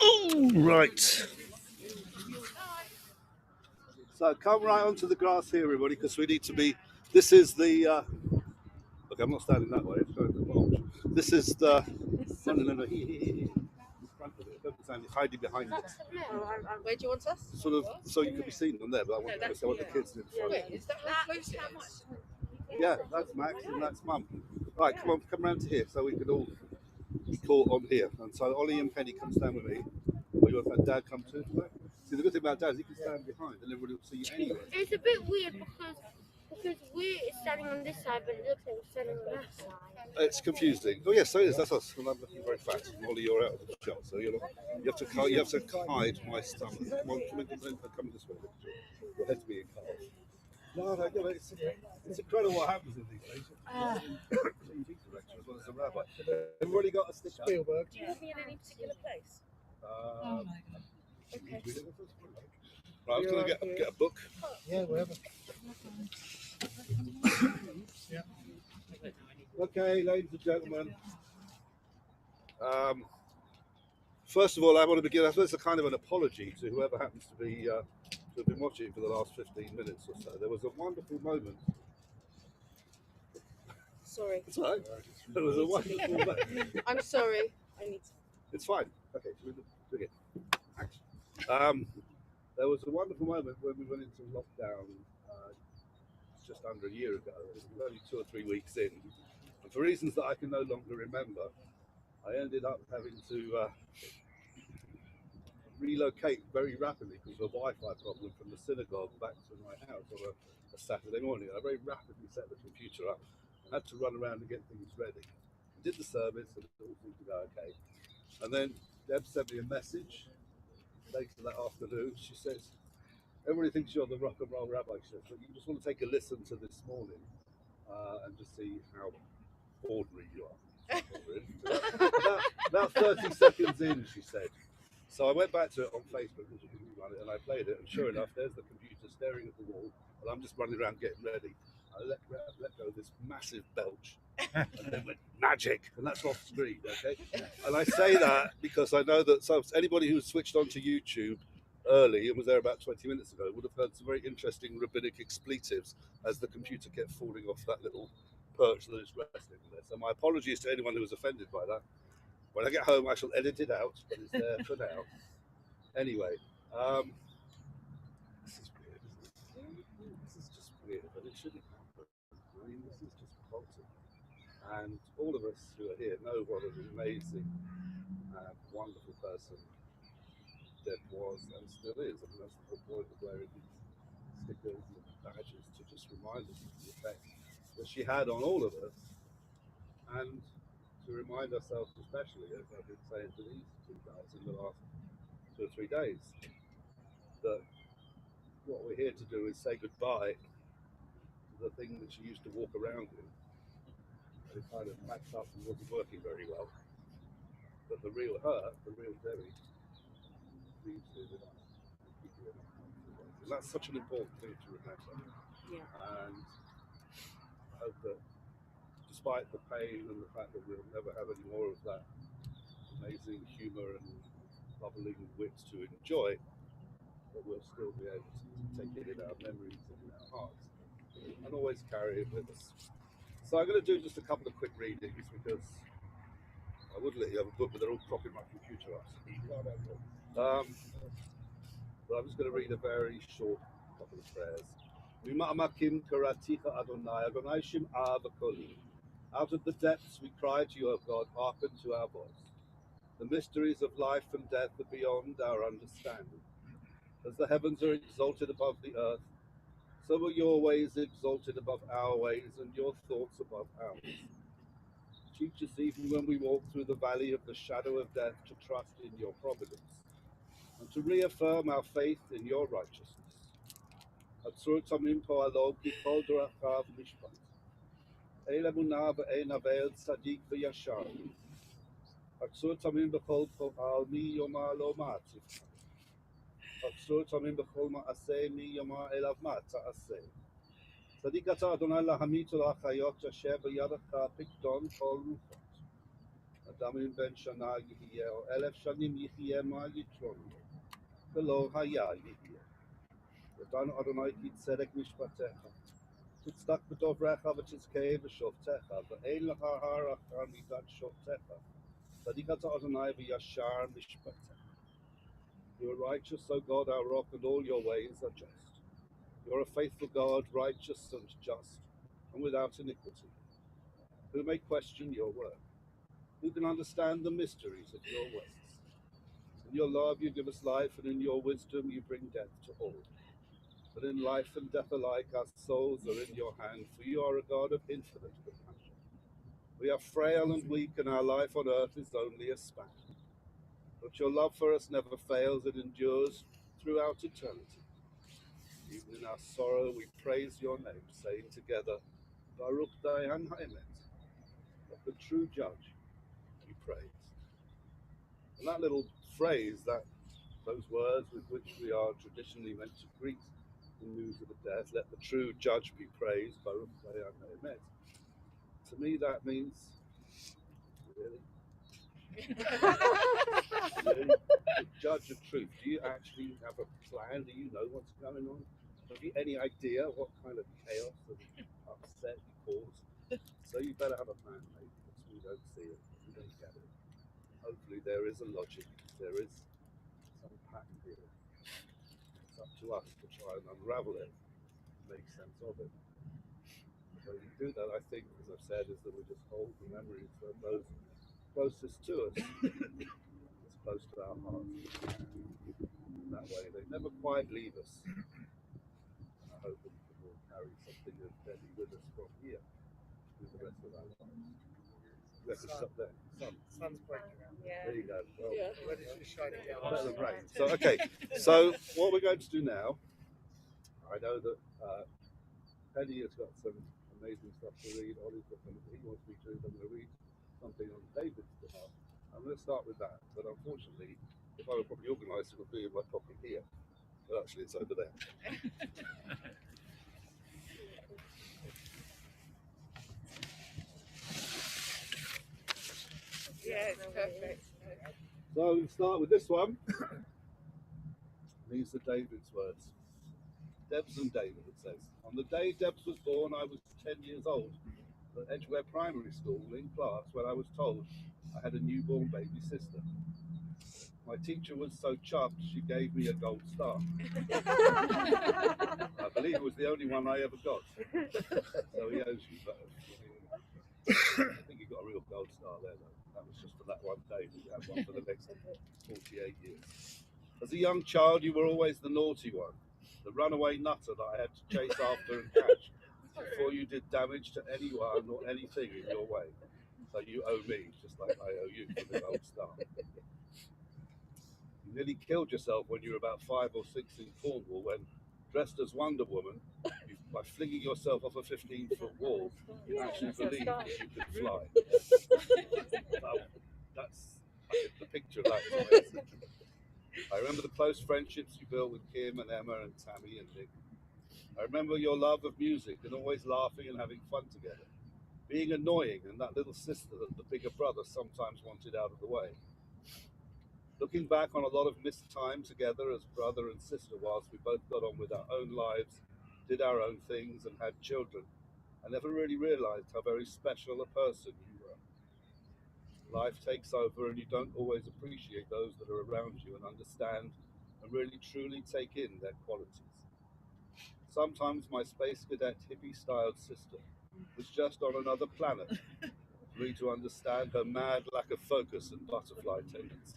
Ooh, right. So come right onto the grass here, everybody, because we need to be. This is the. Okay, I'm not standing that way. I'm going to the mulch. This is the. No, no, no, no. Here. In front of it. Don't stand hiding behind it. Where do you want us? Sort of, so you can be seen on there, but I want, I want the kids in front. Wait, is that how close it is? Yeah, that's Max and that's Mum. Right, come on, come round to here so we can all be caught on here. And so Ollie and Penny come stand with me. Or you want Dad come too? Right? See, the good thing about Dad is he can stand behind and everybody will see you anyway. It's a bit weird because we're standing on this side, but it looks like we're standing on that side. It's confusing. Oh yes, so it is. That's us. And I'm looking very fat. And Ollie, you're out of the shot, so you have to hide my stomach. Come on, come this way. Your head's being cut off. No, it's incredible what happens in these things. TV director as well as a rabbi. Everybody got a stick up. Spielberg. Do you want me in any particular place? Oh my God. Okay. Right, I was going to get a book. Yeah, wherever. Yeah. Okay, ladies and gentlemen. First of all, I want to begin. I suppose it's a kind of an apology to whoever happens to be to have been watching for the last 15 minutes or so. There was a wonderful moment. Sorry. It's all right. There was a wonderful moment. I'm sorry. I need to. It's fine. Okay, so we'll do it. Thanks. There was a wonderful moment when we went into lockdown just under a year ago. It was only 2 or 3 weeks in. And for reasons that I can no longer remember, I ended up having to relocate very rapidly because of a Wi-Fi problem from the synagogue back to my house on a Saturday morning. I very rapidly set the computer up. I had to run around and get things ready. I did the service and it all seemed to go okay. And then Deb sent me a message later that afternoon. She says, everybody thinks you're the rock and roll rabbi, she says, but you just want to take a listen to this morning and just see how ordinary you are. About 30 seconds in, she said. So I went back to it on Facebook because you couldn't run it, and I played it, and sure enough, there's the computer staring at the wall, and I'm just running around getting ready. I let go of this massive belch, and then went magic, and that's off screen, okay? And I say that because I know that anybody who switched onto YouTube early and was there about 20 minutes ago would have heard some very interesting rabbinic expletives as the computer kept falling off that little perch that it's resting there. So my apologies to anyone who was offended by that. When I get home, I shall edit it out, but it's there for now. Anyway, this is weird, isn't it? This is just weird, but it shouldn't happen. I mean, this is just revolting. And all of us who are here know what an amazing and wonderful person Deb was and still is. I mean, that's the whole point of wearing these stickers and badges to just remind us of the effect that she had on all of us. And to remind ourselves, especially, as I've been saying to these two guys in the last 2 or 3 days, that what we're here to do is say goodbye to the thing that she used to walk around in. And it kind of packed up and wasn't working very well. But the real her, the real Debbie, leaves here with us. And that's such an important thing to remember. Yeah. And I hope that despite the pain and the fact that we'll never have any more of that amazing humour and bubbling wit to enjoy, that we'll still be able to take it in our memories and in our hearts and always carry it with us. So I'm going to do just a couple of quick readings because I would let you have a book, but they're all propping my computer up. But I'm just going to read a very short couple of prayers. Out of the depths we cry to you, O God, hearken to our voice. The mysteries of life and death are beyond our understanding. As the heavens are exalted above the earth, so are your ways exalted above our ways, and your thoughts above ours. Teach us even when we walk through the valley of the shadow of death to trust in your providence, and to reaffirm our faith in your righteousness. Atzur tamim po'alog kol dorachav mishpat. El emunah ve'en avel tzadik ve'yashar. Atzur tamim b'chol po'al mi yoma lo ma'atzif. Atzur tamim b'chol ma'aseh mi yoma elav ma'aseh. Tzadik ata Adonai lahamit ul'achayot asher b'yadach pikdon kol ruchot. אדם בן שנה יחיה, או 1,000 שנים יחיה, מה יתרון לו? ולא היה יחיה. ידענו אדוני כי צדק משפטיך. תצדק בדבריך ותזכה בשופטיך, ואין לך הערכה מידת שופטיך. צדיק אתה אדוני וישר משפטיך. You are righteous, O God, our rock, and all your ways are just. You are a faithful God, righteous and just, and without iniquity. Who may question your word? Who can understand the mysteries of your ways? In your love you give us life, and in your wisdom you bring death to all. But in life and death alike our souls are in your hand, for you are a God of infinite compassion. We are frail and weak, and our life on earth is only a span. But your love for us never fails, it endures throughout eternity. Even in our sorrow we praise your name, saying together, Baruch Dayan Ha'emet, let the true judge be praised. And that little phrase, those words with which we are traditionally meant to greet the news of the death, let the true judge be praised, Baruch Dayan Ha'emet. To me that means, really? Really? The judge of truth. Do you actually have a plan? Do you know what's going on? Have you any idea what kind of chaos and upset you cause? So you better have a plan, mate, because we don't see it, we don't get it. Hopefully there is a logic, there is some pattern here. It's up to us to try and unravel it, make sense of it. So you do that, I think, as I've said, is that we just hold the memories of those closest to us, as close to our hearts. That way they never quite leave us. And I hope that we can all carry something of Betty with us from here through the rest of our lives. We have to stop there. Sun's breaking out. There you go. Well, Yeah. When it's just shining down. better than rain. So, okay. So, what we're going to do now, I know that Penny has got some amazing stuff to read. Ollie's got something he wants me to read. I'm going to read something on David's behalf. I'm going to start with that. But unfortunately, if I were properly organised, it would be in my pocket here. But actually, it's over there. Yeah, it's perfect. So we'll start with this one. These are David's words. Debs and David, it says. On the day Debs was born, I was 10 years old at Edgware Primary School in class when I was told I had a newborn baby sister. My teacher was so chuffed she gave me a gold star. I believe it was the only one I ever got. So he owes you, but I think you got a real gold star there though. That was just for that one day. You had one for the next 48 years. As a young child, you were always the naughty one, the runaway nutter that I had to chase after and catch before you did damage to anyone or anything in your way. So you owe me, just like I owe you for the gold star. You nearly killed yourself when you were about 5 or 6 in Cornwall when, dressed as Wonder Woman, by flinging yourself off a 15-foot wall, you actually believed that you could fly. That's the picture of that is amazing. I remember the close friendships you built with Kim and Emma and Tammy and Nick. I remember your love of music and always laughing and having fun together. Being annoying and that little sister that the bigger brother sometimes wanted out of the way. Looking back on a lot of missed time together as brother and sister whilst we both got on with our own lives, did our own things and had children, I never really realised how very special a person you were. Life takes over and you don't always appreciate those that are around you and understand and really truly take in their qualities. Sometimes my space cadet hippie-styled sister was just on another planet for me to understand her mad lack of focus and butterfly tendencies.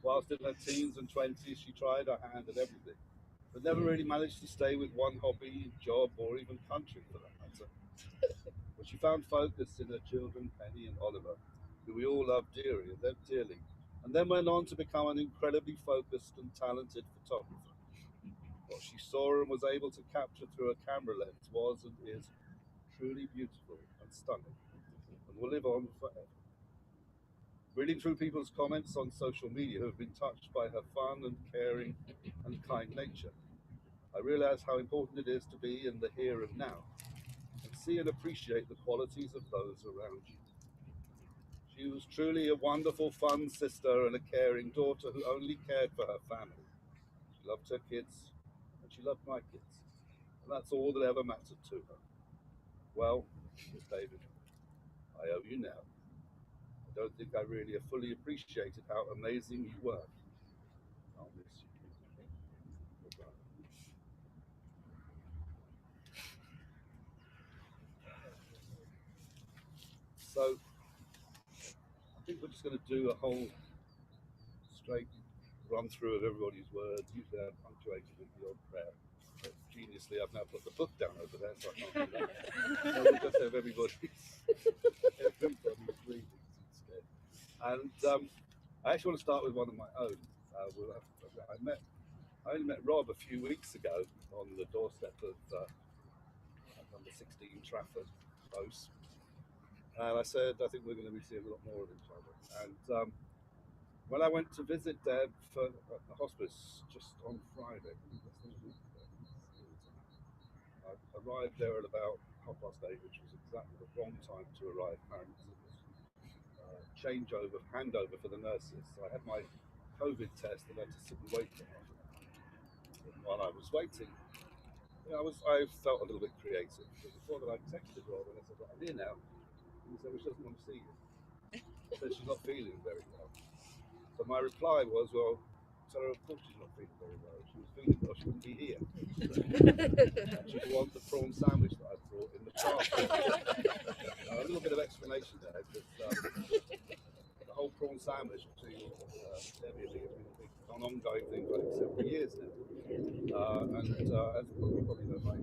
Whilst in her teens and 20s, she tried her hand at everything, but never really managed to stay with one hobby, job, or even country for that matter. But she found focus in her children, Penny and Oliver, who we all loved dearly, and then went on to become an incredibly focused and talented photographer. What she saw and was able to capture through a camera lens was and is truly beautiful and stunning, and will live on forever. Reading through people's comments on social media who have been touched by her fun and caring and kind nature, I realise how important it is to be in the here and now, and see and appreciate the qualities of those around you. She was truly a wonderful, fun sister and a caring daughter who only cared for her family. She loved her kids, and she loved my kids. And that's all that ever mattered to her. Well, Miss David, I owe you now. I don't think I really have fully appreciated how amazing you were. I'll miss you. Goodbye. So, I think we're just going to do a whole straight run through of everybody's words. Usually I'm punctuated with the odd prayer. But geniusly, I've now put the book down over there, so I can't do that. So we'll just have everybody's reading instead. And I actually want to start with one of my own. I only met Rob a few weeks ago on the doorstep of number 16 Trafford Close. And I said, I think we're going to be seeing a lot more of each other. And when I went to visit Deb at the hospice just on Friday, I arrived there at about 8:30, which was exactly the wrong time to arrive. Apparently, it was handover for the nurses. So I had my COVID test and had to sit and wait for half an hour. And while I was waiting, I felt a little bit creative. Before that, I texted Rob and I said, "I'm here now." And he said, "Well, she doesn't want to see you." She said she's not feeling very well. So my reply was, "Well, tell her of course she's not feeling very well. If she was feeling well, she wouldn't be here." And she'd want the prawn sandwich that I brought in the car. A little bit of explanation there, because the whole prawn sandwich between Debbie and me has been an ongoing thing for several years now. And as you probably know, my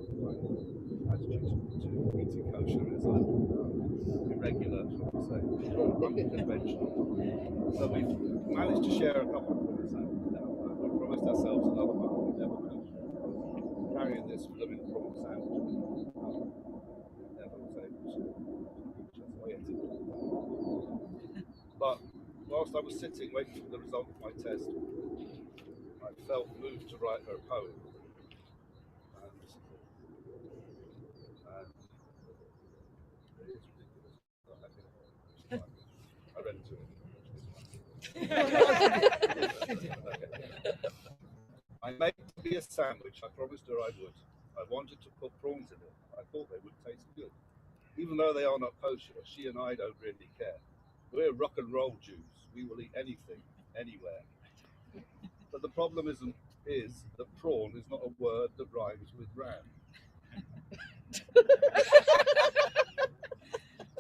attitude to eating kosher is irregular, shall we say, unconventional. So we've managed to share a couple of prawn sandwiches now. We promised ourselves another one. We never managed to carrying this flipping prawn sandwich. Never was able to reach us way into it. But whilst I was sitting waiting for the result of my test, I felt moved to write her a poem. And it is ridiculous. I read it to her. I made me a sandwich. I promised her I would. I wanted to put prawns in it. I thought they would taste good. Even though they are not kosher, she and I don't really care. We're rock and roll Jews. We will eat anything, anywhere. But the problem is that prawn is not a word that rhymes with ram.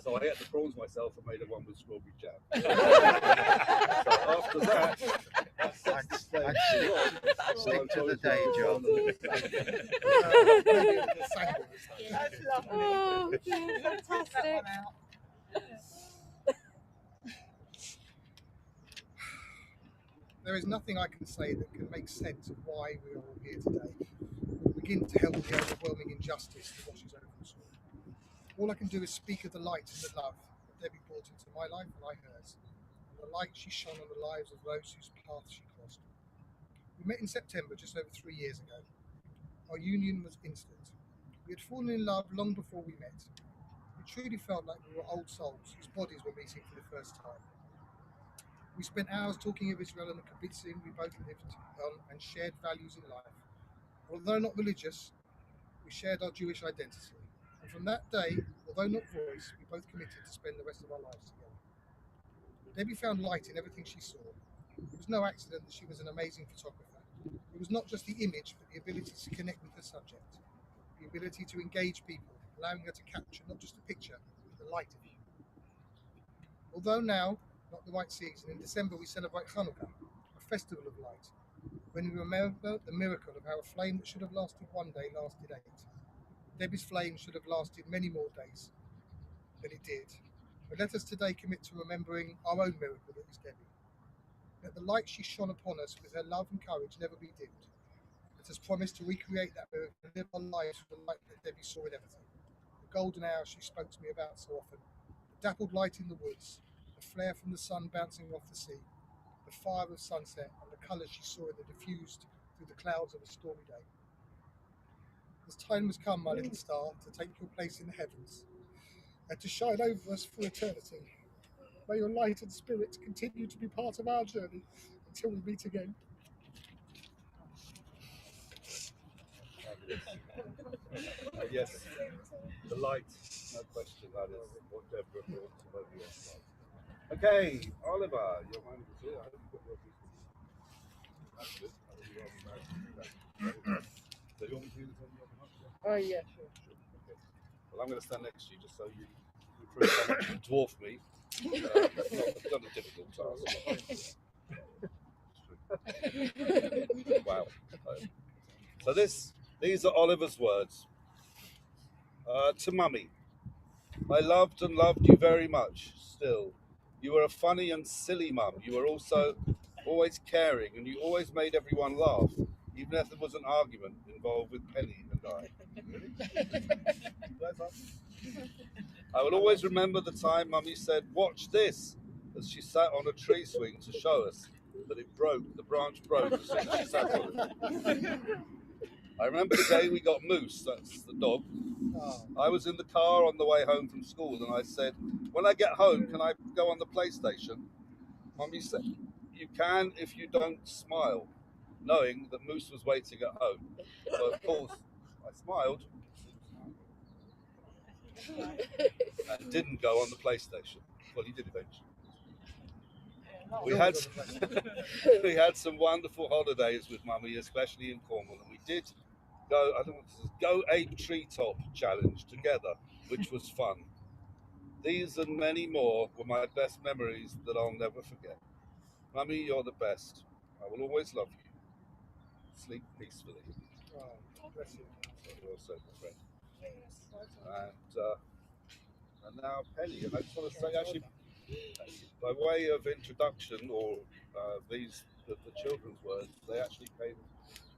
So I ate the prawns myself and made a one with strawberry jam. So after that, sets the stage. Stick to the day job. That's lovely. Oh, fantastic. There is nothing I can say that can make sense of why we are all here today. Begin to help the overwhelming injustice that washes over us all. All I can do is speak of the light and the love that Debbie brought into my life and I hers, and the light she shone on the lives of those whose path she crossed. We met in September just over 3 years ago. Our union was instant. We had fallen in love long before we met. It truly felt like we were old souls whose bodies were meeting for the first time. We spent hours talking of Israel and the kibbutzim we both lived on and shared values in life. Although not religious, we shared our Jewish identity. And from that day, although not voiced, we both committed to spend the rest of our lives together. Debbie found light in everything she saw. It was no accident that she was an amazing photographer. It was not just the image, but the ability to connect with the subject. The ability to engage people, allowing her to capture not just a picture, but the light of you. Although now, not the right season, in December we celebrate Hanukkah, a festival of light, when we remember the miracle of how a flame that should have lasted one day lasted 8. Debbie's flame should have lasted many more days than it did. But let us today commit to remembering our own miracle that is Debbie. Let the light she shone upon us with her love and courage never be dimmed. Let us promise to recreate that miracle and live our lives with the light that Debbie saw in everything. The golden hour she spoke to me about so often, the dappled light in the woods, the flare from the sun bouncing off the sea, the fire of sunset, and the colours she saw in the diffused through the clouds of a stormy day. As time has come, my little star, to take your place in the heavens and to shine over us for eternity, May your light and spirit continue to be part of our journey until we meet again. Yes, the light, no question, that is what Deborah brought to both of us. Okay, Oliver, your mind is here. I hope you've got your pieces. That's good. I think you're on the right. So you want me to do this on your behalf? Oh, yeah, sure. Okay. Well, I'm going to stand next to you just so you prove how much you dwarf me. It's not a difficult task. Wow. So these are Oliver's words. To Mummy, I loved and loved you very much still. You were a funny and silly mum. You were also always caring and you always made everyone laugh, even if there was an argument involved with Penny and I will always remember the time Mummy said, "Watch this," as she sat on a tree swing to show us that it broke, the branch broke as soon as she sat on it. I remember the day we got Moose, that's the dog. I was in the car on the way home from school and I said, "When I get home, can I go on the PlayStation?" Mummy said, "You can if you don't smile," knowing that Moose was waiting at home. So of course, I smiled and didn't go on the PlayStation. Well, he did eventually. We had some wonderful holidays with Mummy, especially in Cornwall, and we did go. I don't know, go ape treetop challenge together, which was fun. These and many more were my best memories that I'll never forget. Mummy, you're the best. I will always love you. Sleep peacefully. Bless you. You're so friend. And now Penny, and I just want to say, actually, by way of introduction, or the children's words, they actually came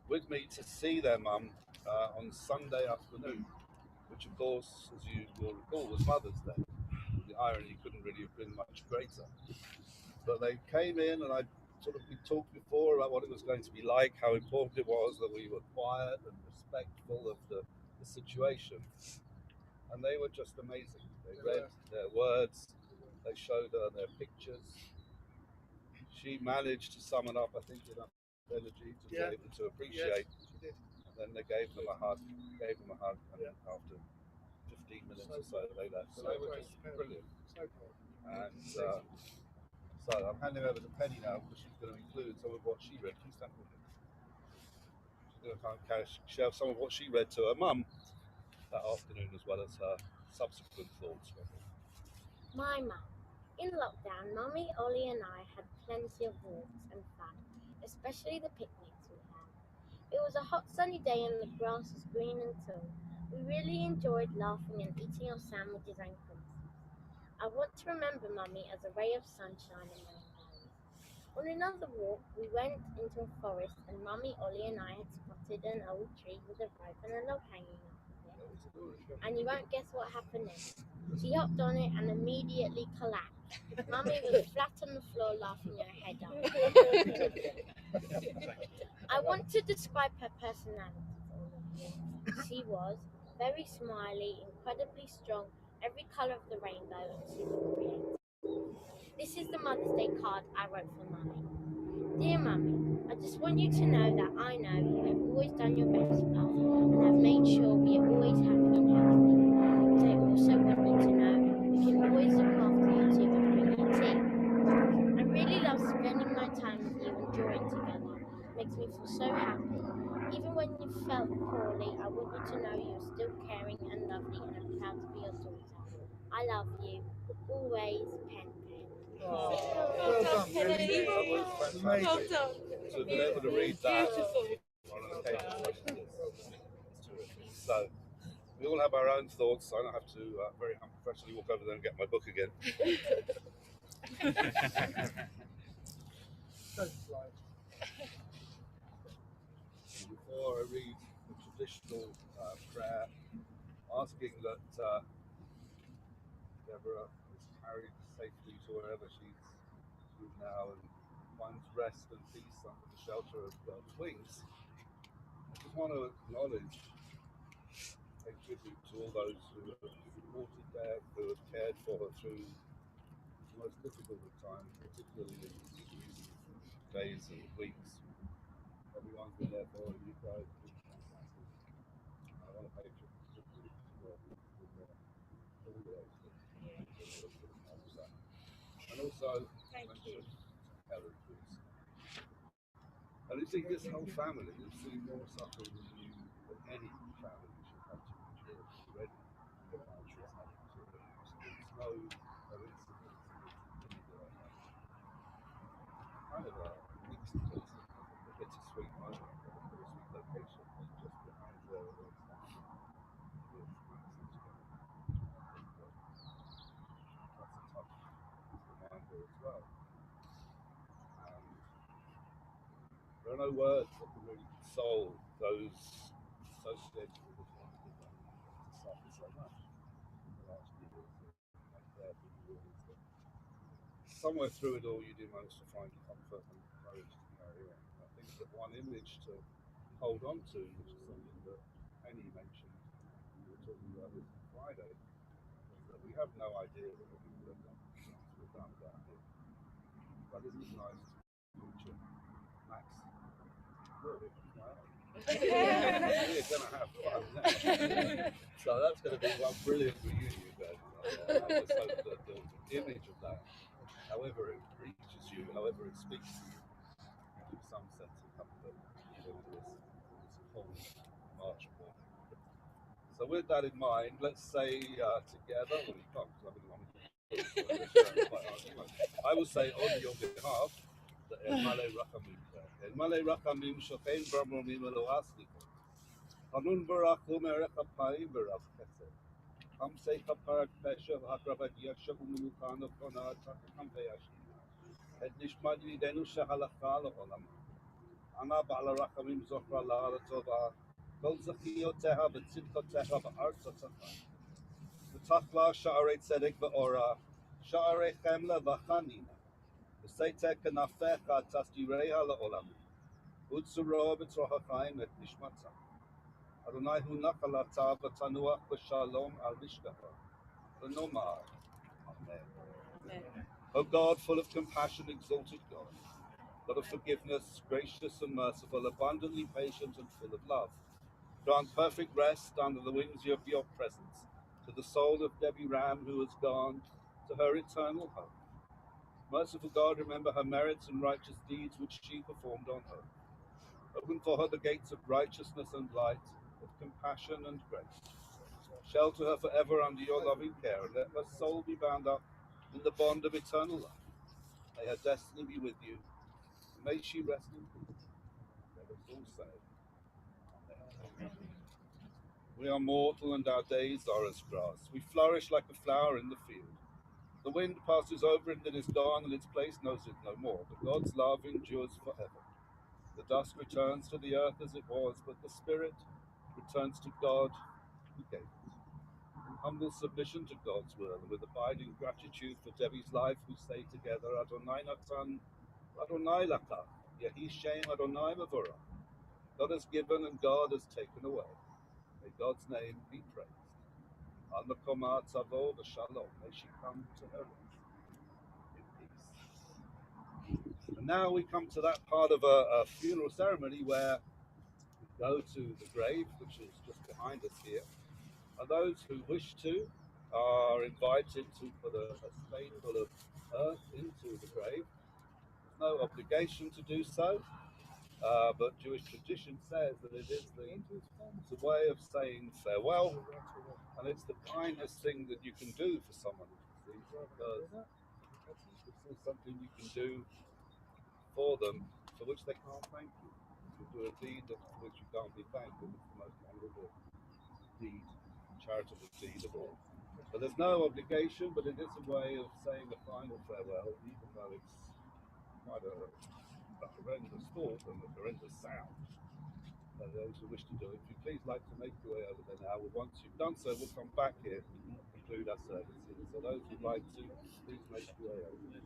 with me to see their mum on Sunday afternoon, which of course, as you will recall, was Mother's Day. The irony couldn't really have been much greater. But they came in, and we talked before about what it was going to be like, how important it was that we were quiet and respectful of the situation. And they were just amazing. They read their words, they showed her their pictures. She managed to summon up, I think, enough energy to be able to appreciate. Yes, and then they gave them a hug, and after 15 minutes or so, they left. So they were just brilliant. And so I'm handing over to Penny now because she's going to include some of what she read. Please stand with me. She's going to share some of what she read to her mum that afternoon, as well as her subsequent thoughts. My mum. In lockdown, Mummy, Ollie and I had plenty of walks and fun, especially the picnics we had. It was a hot sunny day and the grass was green and tall. We really enjoyed laughing and eating our sandwiches and cookies. I want to remember Mummy as a ray of sunshine in my days. On another walk, we went into a forest and Mummy, Ollie and I had spotted an old tree with a rope and a log hanging off of it. And you won't guess what happened next. She hopped on it and immediately collapsed. Mummy was flat on the floor laughing her head off. I want to describe her personality for all of you. She was very smiley, incredibly strong, every colour of the rainbow, and super creative. This is the Mother's Day card I wrote for Mummy. Dear Mummy, I just want you to know that I know you have always done your best for us and have made sure we are always happy and healthy. But I also want you to know we can always look after you too and bring you tea. I really love spending my time with you and drawing together. It makes me feel so happy. Even when you felt poorly, I want you to know you're still caring and lovely and I'm proud to be your daughter. I love you. Always, Pen Pen. Well done, Penny. Well done. To be able to read that Beautiful. on an occasion like this. It's terrific. So we all have our own thoughts. I don't have to very unprofessionally walk over there and get my book again. Before I read the traditional prayer, asking that Deborah is carried safely to wherever she's now and finds rest and peace under the shelter of God's wings. I just want to acknowledge, pay tribute to all those who have supported Deb, who have cared for her through the most difficult of times, particularly in these days and weeks. Everyone's been there for you guys. Have been fantastic. I want to pay tribute to work with all the experts. And also mention Helen, please. And you see, this whole family has seen more suffering than you, than any family should have to endure already. The country has had to. It's no coincidence. Kind of a mixed case, a bittersweet moment, a bittersweet location, just behind where it was now. With that's a tough reminder as well. And there are no words that can really console those associated with this one because to suffer so much in the last few years. And therefore you realise that somewhere through it all you do manage to find comfort and courage to carry on. I think that one image to hold on to, which is something that Penny mentioned, we were talking about this on Friday, is that we have no idea what the people have done since we've done down here. But isn't it nice to picture Max? Look, wow. We're going to have fun now. So that's going to be one brilliant reunion then. I just hope that the image of that, however it reaches you, however it speaks to you, gives you some sense of comfort even in this cold March morning. So with that in mind, let's say together, well you can't because I will say on your behalf that El Male Rakamim Shochen Bramomim Eloasniko. Hanun Barakum Erech Apayim Barach Chesed. Hamsei Kaparat Pesha Hakrabat Yasha Umulukano Konat Kampeyashi. Et Nishmat Yidenu Shahalacha Olam. Ana Bala Rakamim Zohra La Tova. Kol Zakioteha Betzidkoteha Ba'artzotacha. V'tachla Sha'arei Tzedek V'ora. Sha'arei Chemla V'chanina. V'seitek Kanafecha Tasdireha La'olam. Utsuro B'trohachaim Et Nishmatza. Adonai hu nachalata v'tanuach b'shalom al mishkacha. V'nomar. Amen. O God, full of compassion, exalted God, God of forgiveness, gracious and merciful, abundantly patient and full of love, grant perfect rest under the wings of your presence to the soul of Debbie Ram, who has gone to her eternal home. Merciful God, remember her merits and righteous deeds which she performed on earth. Open for her the gates of righteousness and light, of compassion and grace. Shelter her forever under your loving care, and let her soul be bound up in the bond of eternal life. May her destiny be with you, and may she rest in peace. Let us all say, Amen. We are mortal, and our days are as grass. We flourish like a flower in the field. The wind passes over it and is gone, and its place knows it no more. But God's love endures forever. The dust returns to the earth as it was, but the spirit returns to God who gave it. In humble submission to God's will, and with abiding gratitude for Debbie's life, we say together, Adonai Natan, Adonai Lakach, Yehi Shem Adonai Mavorah. God has given and God has taken away. May God's name be praised. Al Makoma Tzavo V'Shalom. May she come to her rest in peace. And now we come to that part of a funeral ceremony where we go to the grave, which is just behind us here. And those who wish to are invited to put a spade full of earth into the grave. There's no obligation to do so, but Jewish tradition says that it is it's a way of saying farewell, and it's the kindest thing that you can do for someone because this is something you can do for them for which they can't thank you. You do a deed for which you can't be thanked, and it's the most honourable deed, charitable deed of all. So there's no obligation, but it is a way of saying a final farewell, even though it's quite a horrendous thought and a horrendous sound. So those who wish to do it, if you please like to make your way over there now. Once you've done so, we'll come back here and conclude our service here. So those who'd like to, please make your way over there.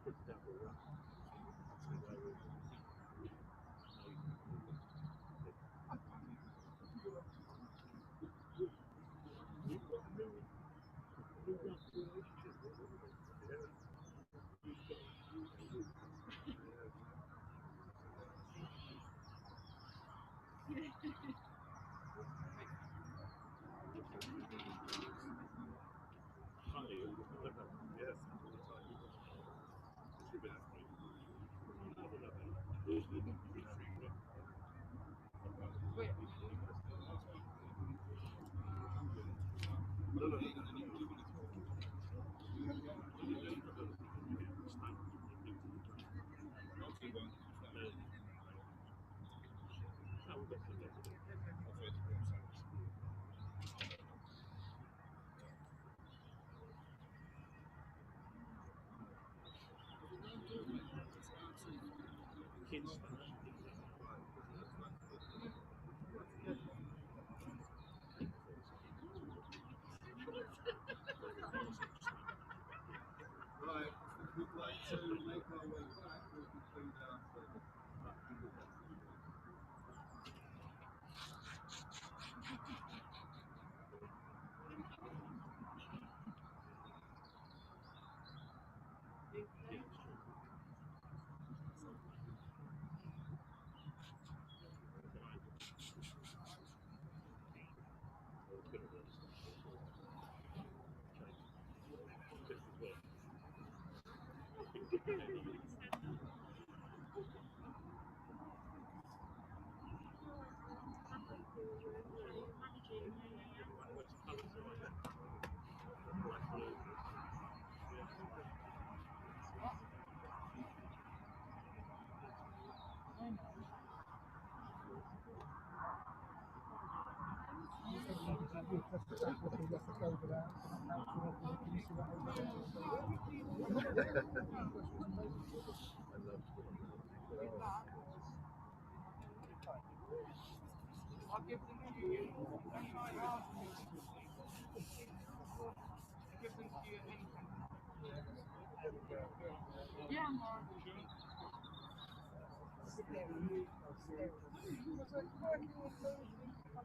Right, if we'd like to make our way back, we can go down to the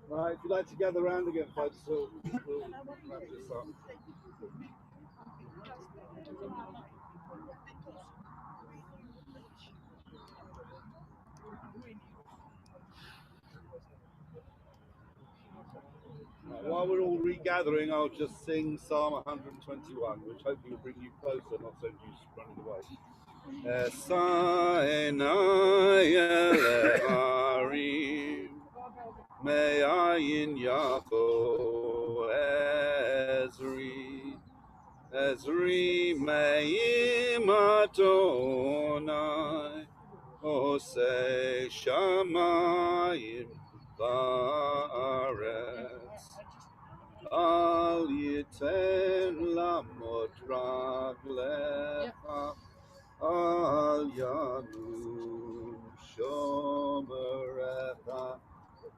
Right, if you'd like to gather round again, folks, so we'll wrap this up. Right, while we're all regathering, I'll just sing Psalm 121, which hopefully will bring you closer, not send you running away. Me'ayin Yafo Ezri Me'im Adonai Osei Shamayim Ba'aretz Al Yiten Lamot Raglecha Al Yanum Shomerecha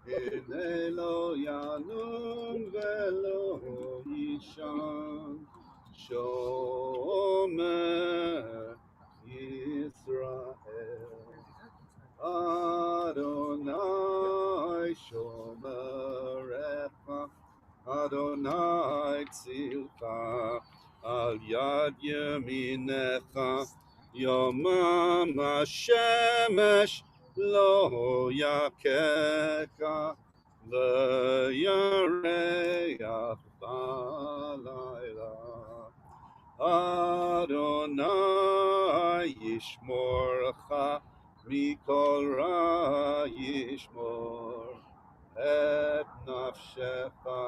Hine lo yanum velo yishan Shomer Yisrael Adonai Shomerecha Adonai tzilcha Al yad yaminecha Yomam HaShemesh Lo yakeka v'yareach b'layla Adonai yishmorcha mikol ra yishmor et nafshecha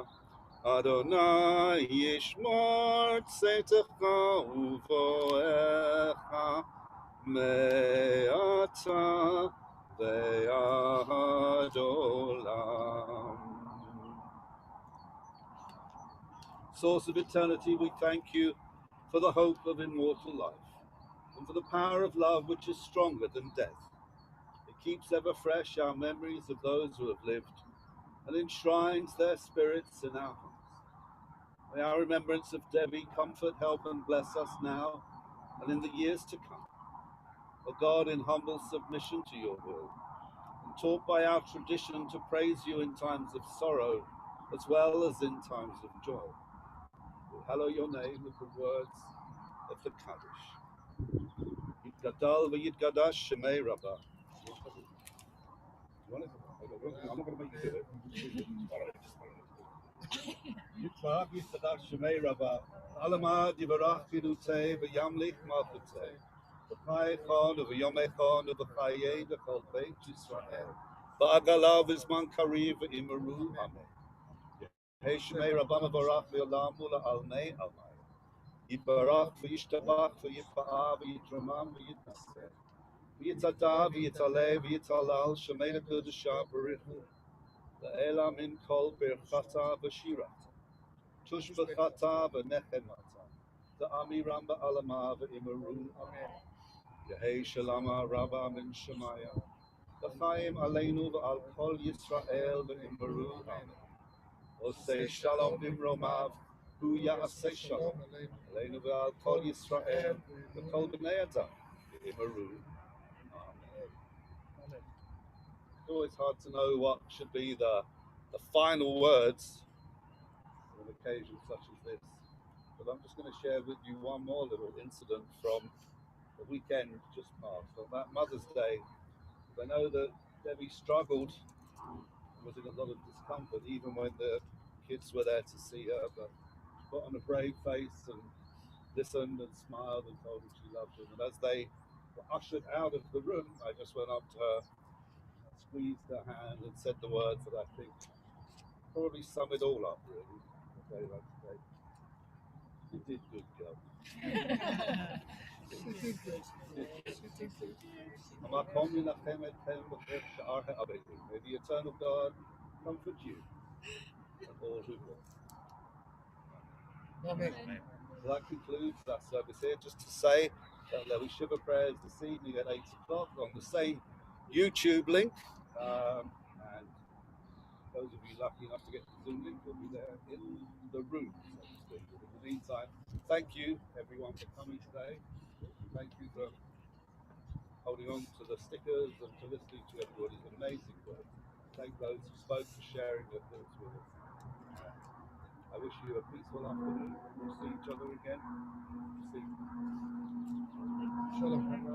Adonai yishmor tzetecha uvoecha me'ata ve'ad olam. Source of eternity, we thank you for the hope of immortal life and for the power of love which is stronger than death. It keeps ever fresh our memories of those who have lived and enshrines their spirits in our hearts. May our remembrance of Debbie comfort, help and bless us now and in the years to come. O God, in humble submission to your will, and taught by our tradition to praise you in times of sorrow as well as in times of joy. We hallow your name with the words of the Kaddish. Yitgadal v'yitgadash shemei Rabbah. I'm not going to make you do it. Yitzhak Yitzhak Shemei Rabbah. Alama Divarach Vidute v'Yamlich Malchute. V'Chai Chon v'Yomei Chon v'Chayei L'Chol Beit Yisrael. V'Agalav Izman Kariv v'Imeru Amen. Hey Shemei Rabbah Mavarach v'Olam Mula Almei Almai. Yitbarach v'Yishtabach v'Yitpa'a v'Yitramam v'Yitnaseh. V'Yitzada v'Yitzaleh v'Yitzalal Shemei L'Kodeshah Barichu. La'ela min kol birchata v'shirata. Tush b'chata v'nechemata. Ta'amiram ba'alama v'imaru. Amen. Yehei shalama rabba min shemaya. L'chaim aleinu v'al kol Yisrael v'imaru. Amen. Osei shalom b'mromav. Hu ya'aseh shalom. Aleinu v'al kol Yisrael v'kol b'nei adam v'imaru. Amen. It's always hard to know what should be the final words on an occasion such as this. But I'm just going to share with you one more little incident from the weekend just past. On that Mother's Day, I know that Debbie struggled and was in a lot of discomfort even when the kids were there to see her, but she put on a brave face and listened and smiled and told them she loved them. And as they were ushered out of the room, I just went up to her, squeezed her hand and said the words that I think probably sum it all up, really. Okay, like today. You did good, girl. May the eternal God comfort you and all who will. Amen. So that concludes that service here. Just to say that there'll be Shiva prayers this evening at 8 o'clock on the same YouTube link. And those of you lucky enough to get the Zoom link will be there in the room, so to speak. But in the meantime, thank you everyone for coming today. Thank you for holding on to the stickers and to listening to everybody's amazing work. Thank those who spoke for sharing their thoughts with us. I wish you a peaceful afternoon. We'll see each other again. See you. Shalom.